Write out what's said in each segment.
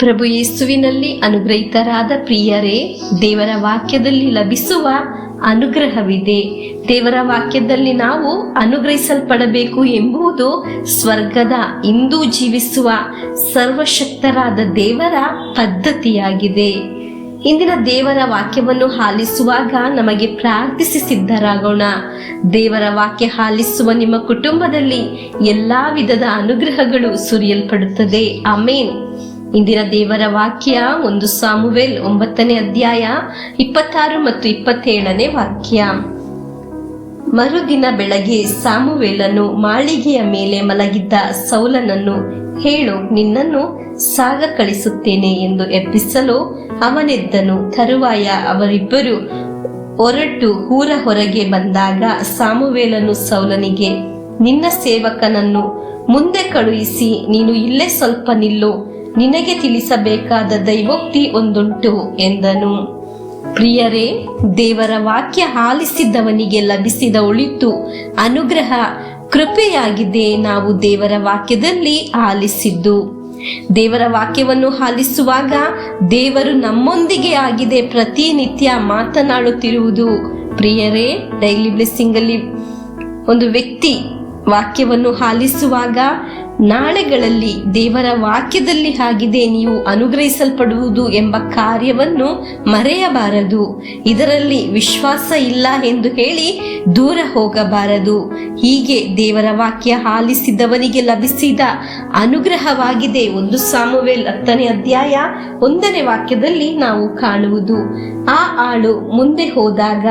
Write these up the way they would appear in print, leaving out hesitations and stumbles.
ಪ್ರಭು ಯೇಸುವಿನಲ್ಲಿ ಅನುಗ್ರಹಿತರಾದ ಪ್ರಿಯರೇ, ದೇವರ ವಾಕ್ಯದಲ್ಲಿ ಲಭಿಸುವ ಅನುಗ್ರಹವಿದೆ. ದೇವರ ವಾಕ್ಯದಲ್ಲಿ ನಾವು ಅನುಗ್ರಹಿಸಲ್ಪಡಬೇಕು ಎಂಬುದು ಸ್ವರ್ಗದ ಇಂದು ಜೀವಿಸುವ ಸರ್ವಶಕ್ತರಾದ ದೇವರ ಪದ್ಧತಿಯಾಗಿದೆ. ಇಂದಿನ ದೇವರ ವಾಕ್ಯವನ್ನು ಆಲಿಸುವಾಗ ನಮಗೆ ಪ್ರಾರ್ಥಿಸಿ ಸಿದ್ಧರಾಗೋಣ. ದೇವರ ವಾಕ್ಯ ಆಲಿಸುವ ನಿಮ್ಮ ಕುಟುಂಬದಲ್ಲಿ ಎಲ್ಲಾ ವಿಧದ ಅನುಗ್ರಹಗಳು ಸುರಿಯಲ್ಪಡುತ್ತದೆ. ಆಮೇನ್. ಇಂದಿನ ದೇವರ ವಾಕ್ಯ 1 ಸಾಮುವೇಲ್ 9ನೇ ಅಧ್ಯಾಯ 26 ಮತ್ತು 27ನೇ ವಾಕ್ಯ. ಮರುದಿನ ಬೆಳಗ್ಗೆ ಸಾಮುವೇಲನು ಮಾಳಿಗೆಯ ಮೇಲೆ ಮಲಗಿದ್ದ ಸೌಲನನ್ನು, ಹೇಳು, ನಿನ್ನನ್ನು ಸಾಗ ಕಳಿಸುತ್ತೇನೆ ಎಂದು ಎಬ್ಬಿಸಲು ಅವನೆದ್ದನು. ತರುವಾಯ ಅವರಿಬ್ಬರು ಹೊರಟು ಊರ ಹೊರಗೆ ಬಂದಾಗ ಸಾಮುವೇಲನು ಸೌಲನಿಗೆ, ನಿನ್ನ ಸೇವಕನನ್ನು ಮುಂದೆ ಕಳುಹಿಸಿ ನೀನು ಇಲ್ಲೇ ಸ್ವಲ್ಪ ನಿಲ್ಲು, ನಿನಗೆ ತಿಳಿಸಬೇಕಾದ ದೈವೋಕ್ತಿ ಒಂದುಂಟು ಎಂದನು. ಪ್ರಿಯರೇ, ದೇವರ ವಾಕ್ಯ ಆಲಿಸಿದವನಿಗೆ ಲಭಿಸಿದ ಒಳಿತು ಅನುಗ್ರಹ ಕೃಪೆಯಾಗಿದೆ. ನಾವು ದೇವರ ವಾಕ್ಯದಲ್ಲಿ ಆಲಿಸಿದ್ದು, ದೇವರ ವಾಕ್ಯವನ್ನು ಆಲಿಸುವಾಗ ದೇವರು ನಮ್ಮೊಂದಿಗೆ ಆಗಿದೆ ಪ್ರತಿನಿತ್ಯ ಮಾತನಾಡುತ್ತಿರುವುದು. ಪ್ರಿಯರೇ, ಡೈಲಿ ಬ್ಲೆಸ್ಸಿಂಗ್ ಅಲ್ಲಿ ಒಂದು ವ್ಯಕ್ತಿ ವಾಕ್ಯವನ್ನು ಆಲಿಸುವಾಗ ನಾಳೆಗಳಲ್ಲಿ ದೇವರ ವಾಕ್ಯದಲ್ಲಿ ಆಗಿದೆ, ನೀವು ಅನುಗ್ರಹಿಸಲ್ಪಡುವುದು ಎಂಬ ಕಾರ್ಯವನ್ನು ಮರೆಯಬಾರದು. ಇದರಲ್ಲಿ ವಿಶ್ವಾಸ ಇಲ್ಲ ಎಂದು ಹೇಳಿ ದೂರ ಹೋಗಬಾರದು. ಹೀಗೆ ದೇವರ ವಾಕ್ಯ ಆಲಿಸಿದವನಿಗೆ ಲಭಿಸಿದ ಅನುಗ್ರಹವಾಗಿದೆ 1 ಸಾಮುವೇಲ್ 10ನೇ ಅಧ್ಯಾಯ 1ನೇ ವಾಕ್ಯದಲ್ಲಿ ನಾವು ಕಾಣುವುದು. ಆ ಆಳು ಮುಂದೆ ಹೋದಾಗ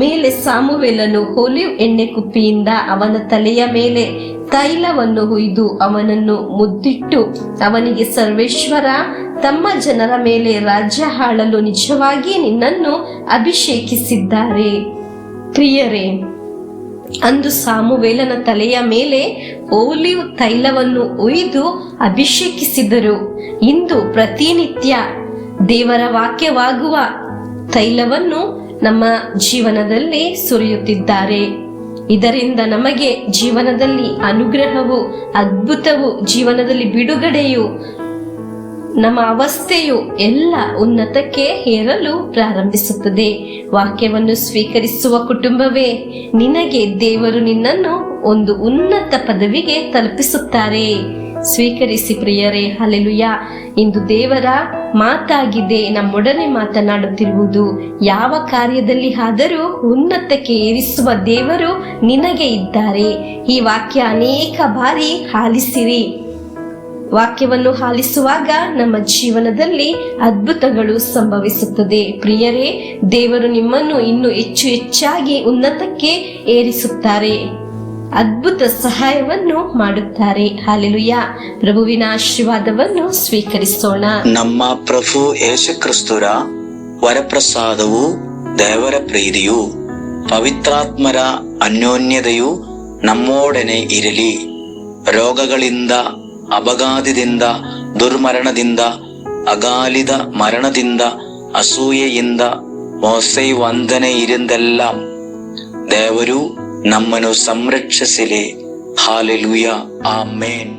ಮೇಲೆ ಸಾಮುವೇಲನು ಒಲಿವ್ ಎಣ್ಣೆ ಕುಪ್ಪಿಯಿಂದ ಅವನ ತಲೆಯ ಮೇಲೆ ತೈಲವನ್ನು ಹುಯ್ದು ಅವನನ್ನು ಮುದ್ದಿಟ್ಟು ಅವನಿಗೆ, ಸರ್ವೇಶ್ವರ ತಮ್ಮ ಜನರ ಮೇಲೆ ರಾಜ್ಯ ಆಳಲು ನಿಜವಾಗಿ ನಿನ್ನನ್ನು ಅಭಿಷೇಕಿಸಿದ್ದಾರೆ. ಪ್ರಿಯರೇ, ಅಂದು ಸಾಮುವೇಲನ ತಲೆಯ ಮೇಲೆ ಒಲಿವ್ ತೈಲವನ್ನು ಹುಯ್ದು ಅಭಿಷೇಕಿಸಿದರು. ಇಂದು ಪ್ರತಿನಿತ್ಯ ದೇವರ ವಾಕ್ಯವಾಗುವ ತೈಲವನ್ನು ನಮ್ಮ ಜೀವನದಲ್ಲಿ ಸುರಿಯುತ್ತಿದ್ದಾರೆ. ಇದರಿಂದ ನಮಗೆ ಜೀವನದಲ್ಲಿ ಅನುಗ್ರಹವು, ಅದ್ಭುತವು, ಜೀವನದಲ್ಲಿ ಬಿಡುಗಡೆಯು, ನಮ್ಮ ಅವಸ್ಥೆಯು ಎಲ್ಲ ಉನ್ನತಕ್ಕೆ ಏರಲು ಪ್ರಾರಂಭಿಸುತ್ತದೆ. ವಾಕ್ಯವನ್ನು ಸ್ವೀಕರಿಸುವ ಕುಟುಂಬವೇ, ನಿನಗೆ ದೇವರು ನಿನ್ನನ್ನು ಒಂದು ಉನ್ನತ ಪದವಿಗೆ ತಲುಪಿಸುತ್ತಾರೆ. ಸ್ವೀಕರಿಸಿ ಪ್ರಿಯರೇ. ಹಲ್ಲೆಲೂಯಾ. ಇಂದು ದೇವರ ಮಾತಾಗಿದೆ, ನಮ್ಮೊಡನೆ ಮಾತನಾಡುತ್ತಿರುವುದು. ಯಾವ ಕಾರ್ಯದಲ್ಲಿ ಆದರೂ ಉನ್ನತಕ್ಕೆ ಏರಿಸುವ ದೇವರು ನಿನಗೆ ಇದ್ದಾರೆ. ಈ ವಾಕ್ಯ ಅನೇಕ ಬಾರಿ ಆಲಿಸಿರಿ. ವಾಕ್ಯವನ್ನು ಆಲಿಸುವಾಗ ನಮ್ಮ ಜೀವನದಲ್ಲಿ ಅದ್ಭುತಗಳು ಸಂಭವಿಸುತ್ತದೆ. ಪ್ರಿಯರೇ, ದೇವರು ನಿಮ್ಮನ್ನು ಇನ್ನೂ ಹೆಚ್ಚು ಹೆಚ್ಚಾಗಿ ಉನ್ನತಕ್ಕೆ ಏರಿಸುತ್ತಾರೆ. ಅದ್ಭುತ ಸಹಾಯವನ್ನು ಮಾಡುತ್ತಾರೆ. ಹಲ್ಲೆಲೂಯಾ. ಪ್ರಭುವಿನ ಆಶೀರ್ವಾದವನ್ನು ಸ್ವೀಕರಿಸೋಣ. ನಮ್ಮ ಪ್ರಭು ಯೇಸು ಕ್ರಿಸ್ತರ ವರಪ್ರಸಾದವು, ದೇವರ ಪ್ರೀತಿಯು, ಪವಿತ್ರಾತ್ಮರ ಅನ್ಯೋನ್ಯತೆಯು ನಮ್ಮೊಡನೆ ಇರಲಿ. ರೋಗಗಳಿಂದ, ಅಪಘಾತದಿಂದ, ದುರ್ಮರಣದಿಂದ, ಅಗಾಲಿದ ಮರಣದಿಂದ, ಅಸೂಯೆಯಿಂದ, ಮೋಸೆ ವಂದನೆ ಇರಿಂದೆല്ലാം ದೇವರು ನಮ್ಮನ್ನು ಸಂರಕ್ಷಿಸಲಿ. ಹಾಲೆಲೂಯಾ. ಆಮೇನ್.